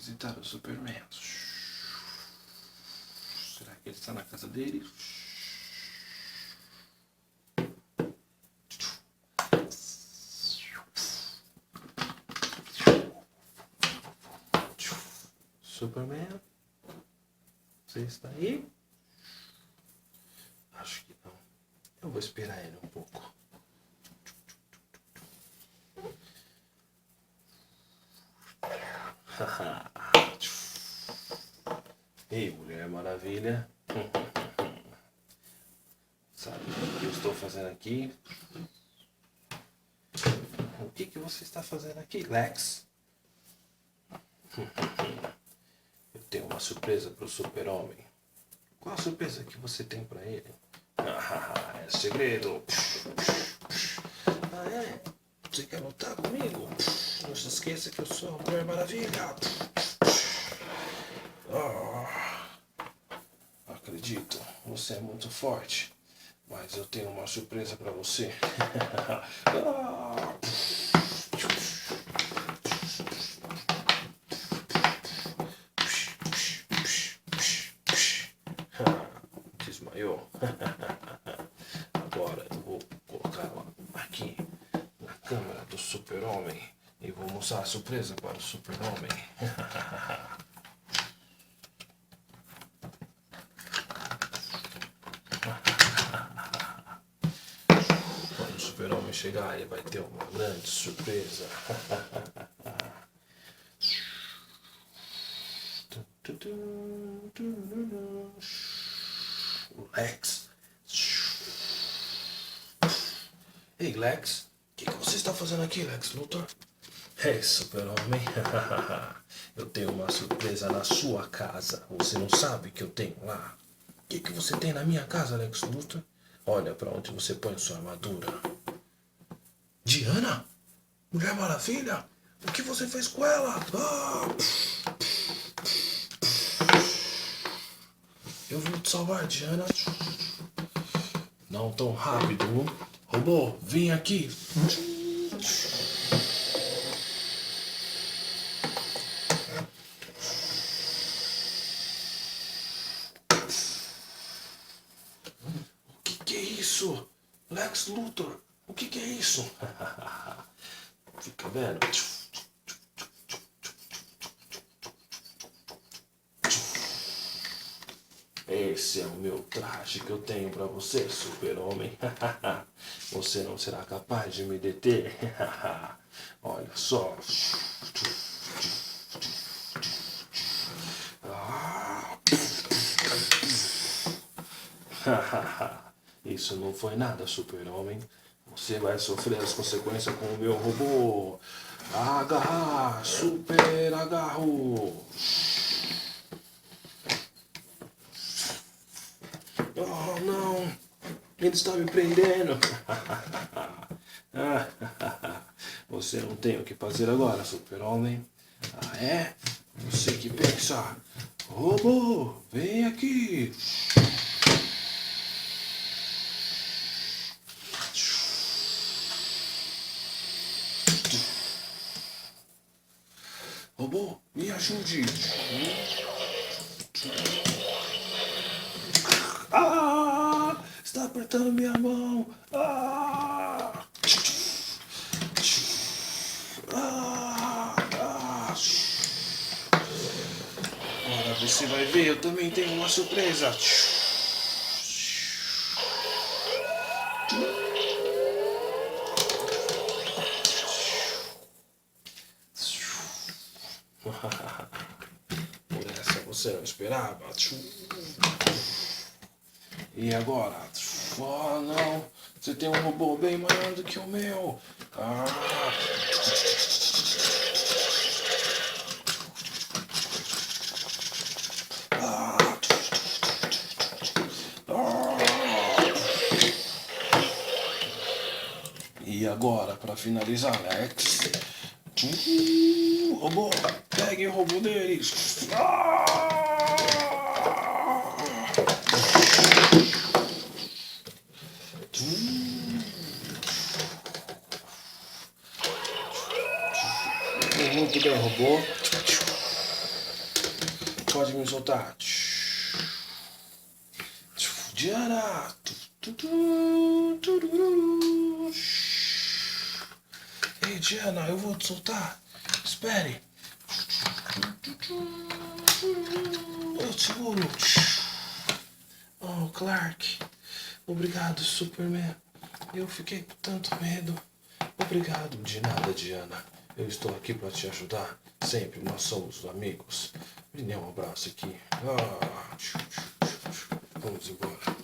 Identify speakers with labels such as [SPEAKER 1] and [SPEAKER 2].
[SPEAKER 1] visitar o Superman. Será que ele está na casa dele? Superman? Você está aí? Acho que não. Eu vou esperar ele um pouco. Ei, Mulher Maravilha. Sabe o que eu estou fazendo aqui? O que você está fazendo aqui, Lex? Eu tenho uma surpresa para o Super-Homem. Qual a surpresa que você tem para ele? É segredo. Ah, é? Você quer lutar comigo? Não se esqueça que eu sou a Mulher Maravilha. Acredito, você é muito forte, mas eu tenho uma surpresa para você. Desmaiou. Agora eu vou colocá-la aqui na câmera do Super-Homem e vou mostrar a surpresa para o Super-Homem. Quando o Super-Homem chegar, ele vai ter uma grande surpresa. Lex. Ei, Lex. O que você está fazendo aqui, Lex Luthor? Ei, Super-Homem. Eu tenho uma surpresa na sua casa. Você não sabe o que eu tenho lá? O que você tem na minha casa, Lex Luthor? Olha para onde você põe sua armadura. Diana? Mulher Maravilha? O que você fez com ela? Eu vou te salvar, Diana. Não tão rápido. Robô, vem aqui. O que é isso? Lex Luthor, o que é isso? Fica vendo? Esse é o meu traje que eu tenho pra você, Super-Homem. Você não será capaz de me deter. Olha só. Isso não foi nada, Super-Homem. Você vai sofrer as consequências com o meu robô. Agarrar, super agarro. Oh, não. Ele está me prendendo. Você não tem o que fazer agora, Super-Homem. Ah, é? Você que pensa. Robô, vem aqui. Robô, me ajude. Está apertando minha mão. Agora você vai ver, eu também tenho uma surpresa. Por essa você não esperava. E agora? Oh, não. Você tem um robô bem maior do que o meu. E agora, para finalizar, Lex. Robô, pegue o robô deles. Muito bem, robô. pode me soltar. Diana. Ei, Diana, eu vou te soltar. Espere. Eu te seguro. Oh, Clark. Obrigado, Superman. Eu fiquei com tanto medo. Obrigado. De nada, Diana. Eu estou aqui para te ajudar. Sempre nós somos amigos. Me dê um abraço aqui. Vamos embora.